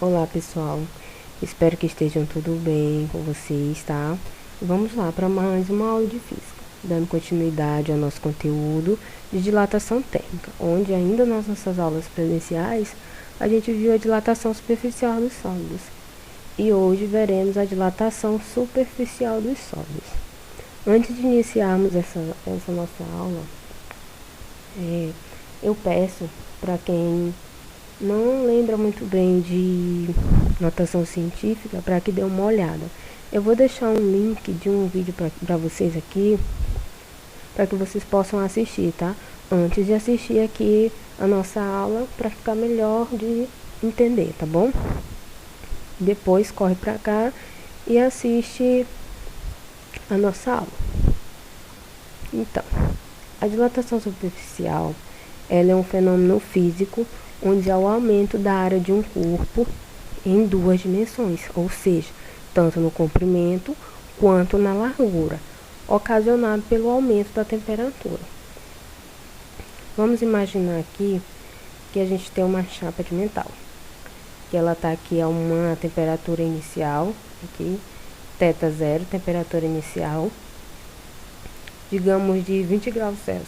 Olá pessoal, espero que estejam tudo bem com vocês, tá? Vamos lá para mais uma aula de física, dando continuidade ao nosso conteúdo de dilatação térmica, onde ainda nas nossas aulas presenciais a gente viu a dilatação superficial dos sólidos e hoje veremos a dilatação superficial dos sólidos. Antes de iniciarmos essa nossa aula, eu peço para quem não lembra muito bem de notação científica para que dê uma olhada. Eu vou deixar um link de um vídeo para vocês aqui, para que vocês possam assistir, tá? Antes de assistir aqui a nossa aula, para ficar melhor de entender, tá bom? Depois corre para cá e assiste a nossa aula. Então, a dilatação superficial, ela é um fenômeno físico onde há o aumento da área de um corpo em duas dimensões, ou seja, tanto no comprimento quanto na largura, ocasionado pelo aumento da temperatura. Vamos imaginar aqui que a gente tem uma chapa de metal, que ela está aqui a uma temperatura inicial, aqui, θ0, temperatura inicial, digamos de 20 graus Celsius.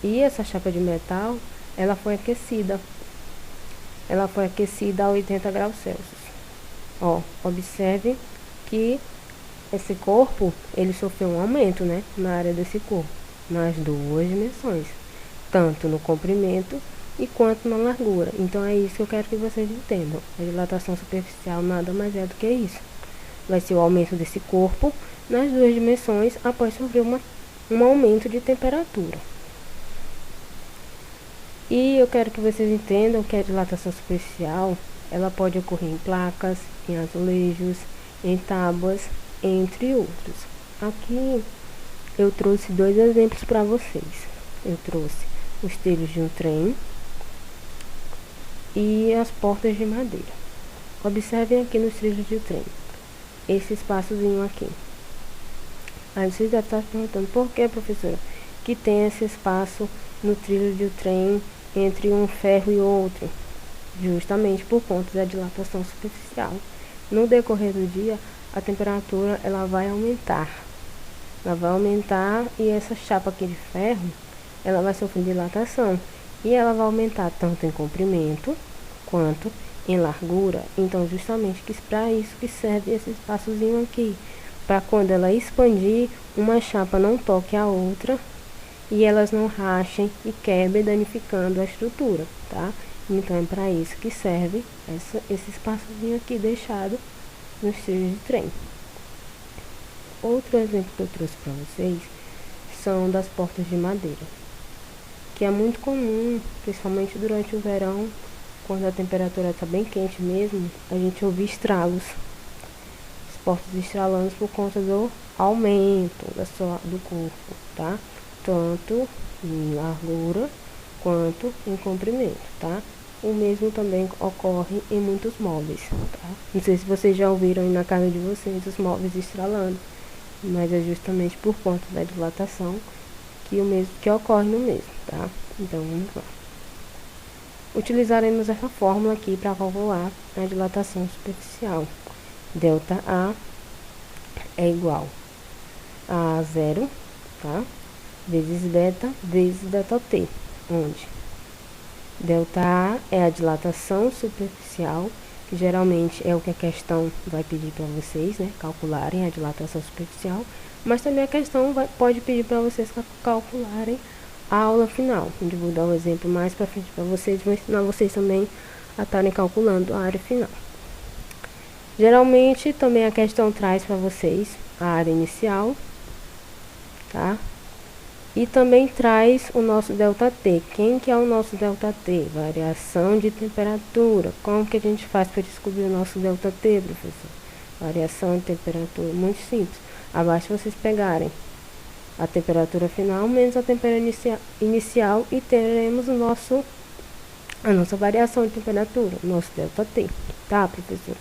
E essa chapa de metal, ela foi aquecida a 80 graus Celsius. Ó, observe que esse corpo, ele sofreu um aumento, né, na área desse corpo, nas duas dimensões, tanto no comprimento e quanto na largura. Então é isso que eu quero que vocês entendam. A dilatação superficial nada mais é do que isso. Vai ser o aumento desse corpo nas duas dimensões após sofrer um aumento de temperatura. E eu quero que vocês entendam que a dilatação superficial, ela pode ocorrer em placas, em azulejos, em tábuas, entre outros. Aqui eu trouxe dois exemplos para vocês. Eu trouxe os trilhos de um trem e as portas de madeira. Observem aqui nos trilhos de trem, esse espaçozinho aqui. Aí vocês devem estar se perguntando, por que, professora, que tem esse espaço no trilho de trem entre um ferro e outro? Justamente por conta da dilatação superficial. No decorrer do dia, a temperatura ela vai aumentar. E essa chapa aqui de ferro, ela vai sofrer dilatação. E ela vai aumentar tanto em comprimento quanto em largura. Então, justamente para isso que serve esse espaçozinho aqui. Para quando ela expandir, uma chapa não toque a outra e elas não rachem e quebrem, danificando a estrutura, tá? Então é para isso que serve esse espaçozinho aqui deixado nos trilhos de trem. Outro exemplo que eu trouxe para vocês são das portas de madeira, que é muito comum, principalmente durante o verão, quando a temperatura está bem quente mesmo, a gente ouvir estralos. As portas estralando por conta do aumento do corpo, tá? Tanto em largura quanto em comprimento, tá? O mesmo também ocorre em muitos móveis, tá? Não sei se vocês já ouviram aí na casa de vocês os móveis estralando, mas é justamente por conta da dilatação que ocorre no mesmo, tá? Então vamos lá. Utilizaremos essa fórmula aqui para calcular a dilatação superficial. ΔA é igual a 0, tá? Vezes beta vezes ΔT, onde ΔA é a dilatação superficial, que geralmente é o que a questão vai pedir para vocês, né, calcularem a dilatação superficial, mas também a questão pode pedir para vocês calcularem a aula final, onde vou dar um exemplo mais para frente para vocês, vou ensinar vocês também a estarem calculando a área final. Geralmente também a questão traz para vocês a área inicial, tá? E também traz o nosso ΔT. Quem que é o nosso ΔT? Variação de temperatura. Como que a gente faz para descobrir o nosso ΔT, professor? Variação de temperatura, muito simples. Abaixo vocês pegarem a temperatura final menos a temperatura inicial e teremos a nossa variação de temperatura, o nosso ΔT. Tá, professor?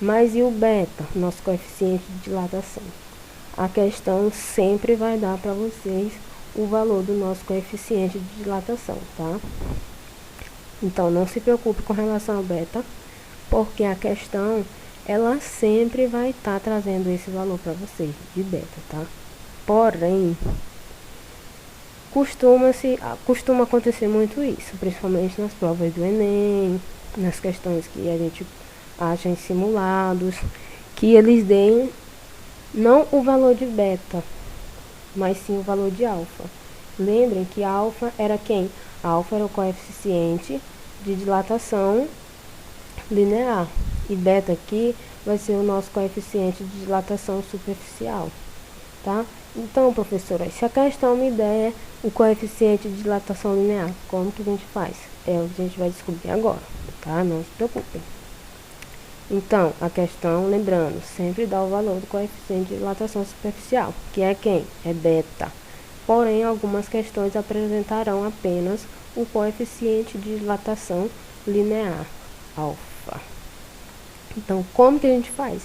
Mas e o beta, nosso coeficiente de dilatação? A questão sempre vai dar para vocês o valor do nosso coeficiente de dilatação, tá? Então, não se preocupe com relação ao beta, porque a questão, ela sempre vai estar trazendo esse valor para vocês, de beta, tá? Porém, costuma acontecer muito isso, principalmente nas provas do Enem, nas questões que a gente acha em simulados, que eles deem não o valor de beta, mas sim o valor de alfa. Lembrem que alfa era quem? Alfa era o coeficiente de dilatação linear. E beta aqui vai ser o nosso coeficiente de dilatação superficial, tá? Então, professora, se a questão me der o coeficiente de dilatação linear, como que a gente faz? É o que a gente vai descobrir agora, tá? Não se preocupem. Então, a questão, lembrando, sempre dá o valor do coeficiente de dilatação superficial, que é quem? É beta. Porém, algumas questões apresentarão apenas o coeficiente de dilatação linear, alfa. Então, como que a gente faz?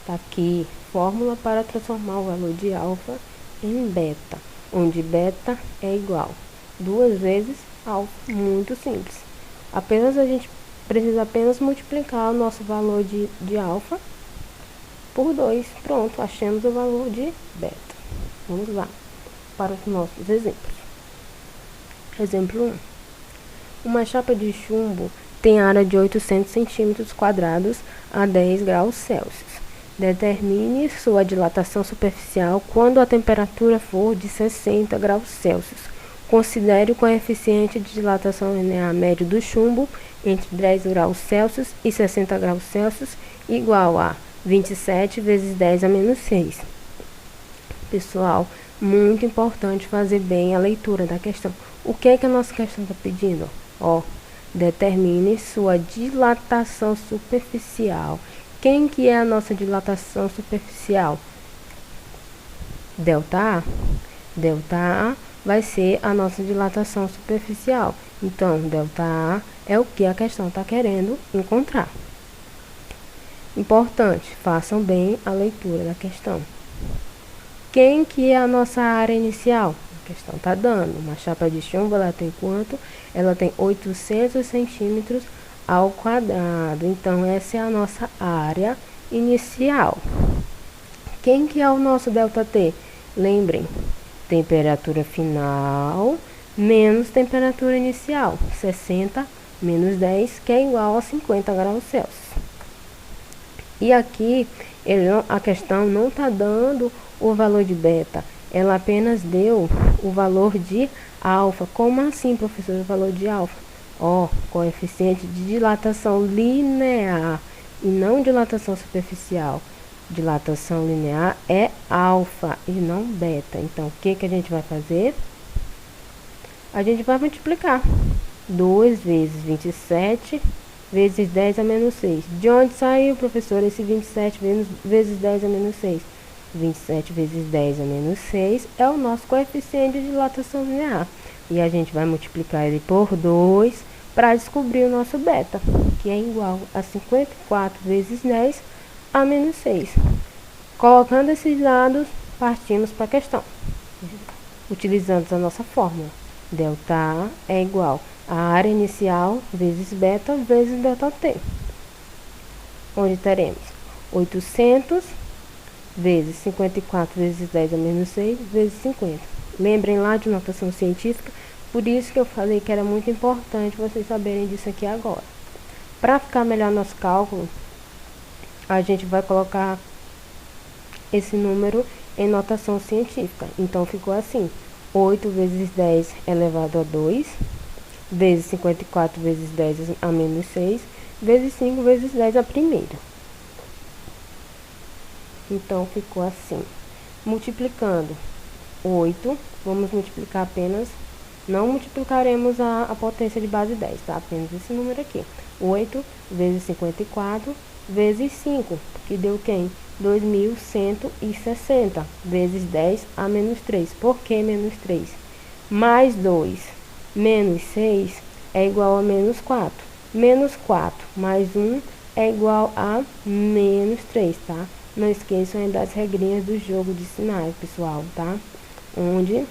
Tá aqui, fórmula para transformar o valor de alfa em beta, onde beta é igual 2 vezes alfa. Muito simples. A gente precisa apenas multiplicar o nosso valor de alfa por 2. Pronto, achamos o valor de beta. Vamos lá para os nossos exemplos. Exemplo 1. Uma chapa de chumbo tem área de 800 centímetros quadrados a 10 graus Celsius. Determine sua dilatação superficial quando a temperatura for de 60 graus Celsius. Considere o coeficiente de dilatação linear médio do chumbo entre 10 graus Celsius e 60 graus Celsius igual a 27 vezes 10 a menos 6. Pessoal, muito importante fazer bem a leitura da questão. O que é que a nossa questão está pedindo? Determine sua dilatação superficial. Quem que é a nossa dilatação superficial? Delta A. Delta A vai ser a nossa dilatação superficial. Então, delta A é o que a questão está querendo encontrar. Importante, façam bem a leitura da questão. Quem que é a nossa área inicial? A questão está dando. Uma chapa de chumbo, ela tem quanto? Ela tem 800 centímetros ao quadrado. Então, essa é a nossa área inicial. Quem que é o nosso ΔT? Lembrem, temperatura final menos temperatura inicial. 60 menos 10, que é igual a 50 graus Celsius. E aqui, a questão não está dando o valor de beta. Ela apenas deu o valor de alfa. Como assim, professor, o valor de alfa? Coeficiente de dilatação linear e não dilatação superficial. Dilatação linear é alfa e não beta. Então, o que a gente vai fazer? A gente vai multiplicar. 2 vezes 27 vezes 10 a menos 6. De onde saiu, professor, esse 27 vezes 10 a menos 6? 27 vezes 10 a menos 6 é o nosso coeficiente de dilatação linear. E a gente vai multiplicar ele por 2 para descobrir o nosso beta, que é igual a 54 vezes 10 a menos 6. Colocando esses dados, partimos para a questão. Utilizando a nossa fórmula. Delta A é igual a área inicial vezes beta vezes ΔT. Onde teremos 800 vezes 54 vezes 10 a menos 6 vezes 50. Lembrem lá de notação científica, por isso que eu falei que era muito importante vocês saberem disso aqui agora. Para ficar melhor nosso cálculo, a gente vai colocar esse número em notação científica. Então, ficou assim: 8 vezes 10 elevado a 2, vezes 54 vezes 10 a menos 6, vezes 5 vezes 10 a primeira. Então, ficou assim. Multiplicando 8, vamos multiplicar apenas, não multiplicaremos a potência de base 10, tá? Apenas esse número aqui. 8 vezes 54 vezes 5, que deu quem? 2.160, vezes 10 a menos 3. Por que menos 3? Mais 2 menos 6 é igual a menos 4. Menos 4 mais 1 é igual a menos 3, tá? Não esqueçam das regrinhas do jogo de sinais, pessoal, tá? Onde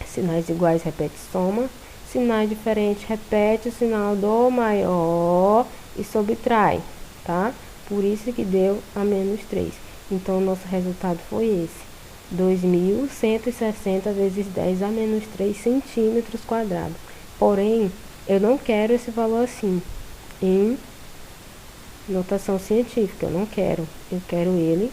sinais iguais repete soma, sinais diferentes repete o sinal do maior e subtrai. tá? Por isso que deu a menos 3. Então, o nosso resultado foi esse. 2.160 vezes 10 a menos 3 centímetros quadrados. Porém, eu não quero esse valor assim, em notação científica, eu não quero. Eu quero ele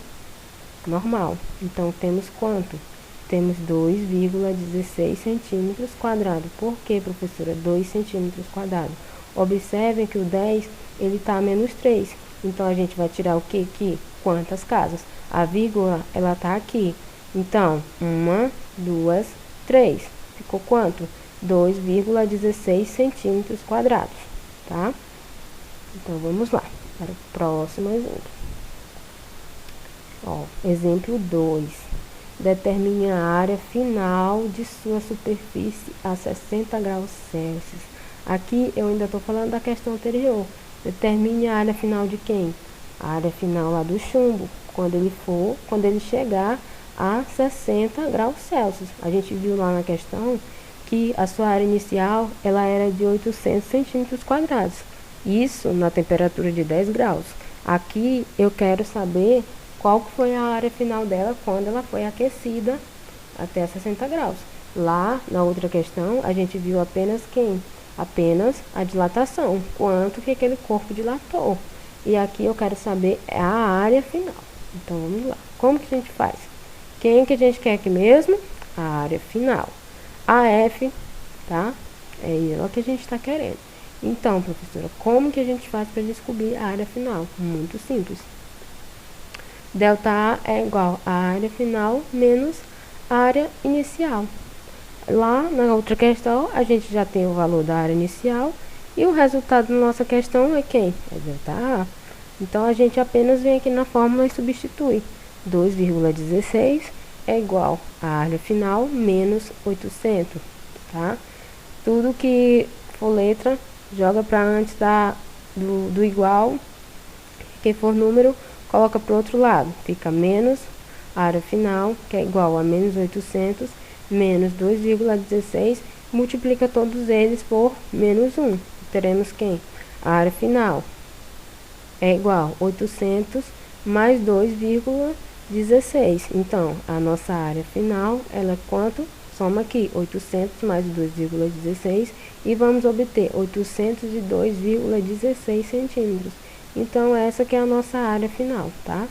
normal. Então, temos quanto? Temos 2,16 centímetros quadrados. Por que, professora? 2 centímetros quadrados. Observem que o 10, ele está a menos 3. Então, a gente vai tirar o que aqui? Quantas casas? A vírgula, ela está aqui. Então, 1, 2, 3. Ficou quanto? 2,16 centímetros quadrados, tá? Então, vamos lá para o próximo exemplo. Ó, exemplo 2. Determine a área final de sua superfície a 60 graus Celsius. Aqui eu ainda estou falando da questão anterior. Determine a área final de quem? A área final lá do chumbo, quando ele chegar a 60 graus Celsius. A gente viu lá na questão que a sua área inicial ela era de 800 centímetros quadrados. Isso na temperatura de 10 graus. Aqui eu quero saber qual foi a área final dela quando ela foi aquecida até 60 graus. Lá na outra questão a gente viu apenas quem? Apenas a dilatação, quanto que aquele corpo dilatou. E aqui eu quero saber a área final. Então vamos lá. Como que a gente faz? Quem que a gente quer aqui mesmo? A área final. A F, tá? É ela que a gente está querendo. Então, professora, como que a gente faz para descobrir a área final? Muito simples. Delta A é igual a área final menos a área inicial. Lá na outra questão, a gente já tem o valor da área inicial e o resultado da nossa questão é quem? É delta A. Então, a gente apenas vem aqui na fórmula e substitui. 2,16 é igual a área final menos 800, tá? Tudo que for letra, joga para antes do igual. Quem for número, coloca para o outro lado. Fica menos a área final, que é igual a menos 800, menos 2,16, multiplica todos eles por menos 1. Teremos quem? A área final é igual a 800 mais 2,16. Então, a nossa área final, ela é quanto? Soma aqui, 800 mais 2,16 e vamos obter 802,16 centímetros. Então, essa que é a nossa área final, tá?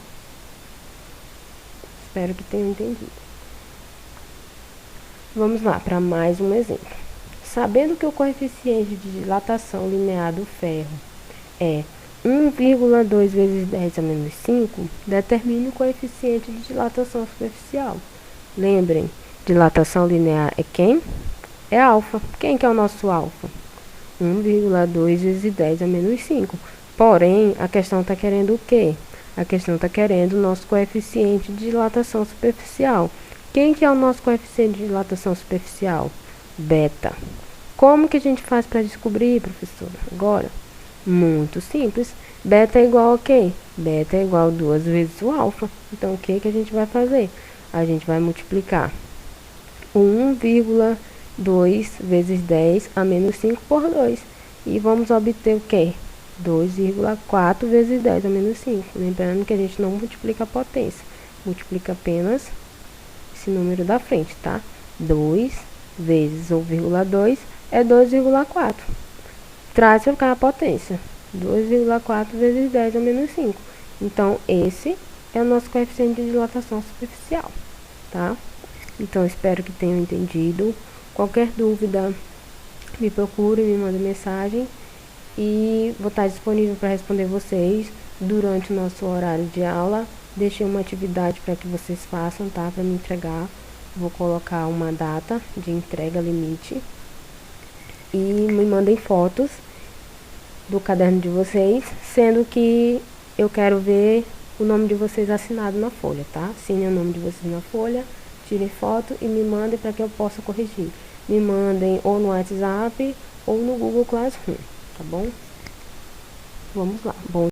Espero que tenham entendido. Vamos lá para mais um exemplo. Sabendo que o coeficiente de dilatação linear do ferro é 1,2 vezes 10 a menos 5, determine o coeficiente de dilatação superficial. Lembrem, dilatação linear é quem? É alfa. Quem que é o nosso alfa? 1,2 vezes 10 a menos 5. Porém, a questão está querendo o quê? A questão está querendo o nosso coeficiente de dilatação superficial. Quem que é o nosso coeficiente de dilatação superficial? Beta. Como que a gente faz para descobrir, professora? Agora, muito simples. Beta é igual a quê? Beta é igual a 2 vezes o alfa. Então, o que que a gente vai fazer? A gente vai multiplicar 1,2 vezes 10 a menos 5 por 2. E vamos obter o quê? 2,4 vezes 10 a menos 5. Lembrando que a gente não multiplica a potência. Multiplica apenas esse número da frente, tá? 2 vezes 1,2 é 2,4. Traz para cá a potência. 2,4 vezes 10 a menos 5. Então, esse é o nosso coeficiente de dilatação superficial, tá? Então, espero que tenham entendido. Qualquer dúvida, me procure, me mande mensagem. E vou estar disponível para responder vocês durante o nosso horário de aula. Deixei uma atividade para que vocês façam, tá? Para me entregar. Vou colocar uma data de entrega limite. E me mandem fotos do caderno de vocês, sendo que eu quero ver o nome de vocês assinado na folha, tá? Assinem o nome de vocês na folha, tirem foto e me mandem para que eu possa corrigir. Me mandem ou no WhatsApp ou no Google Classroom, tá bom? Vamos lá. Bom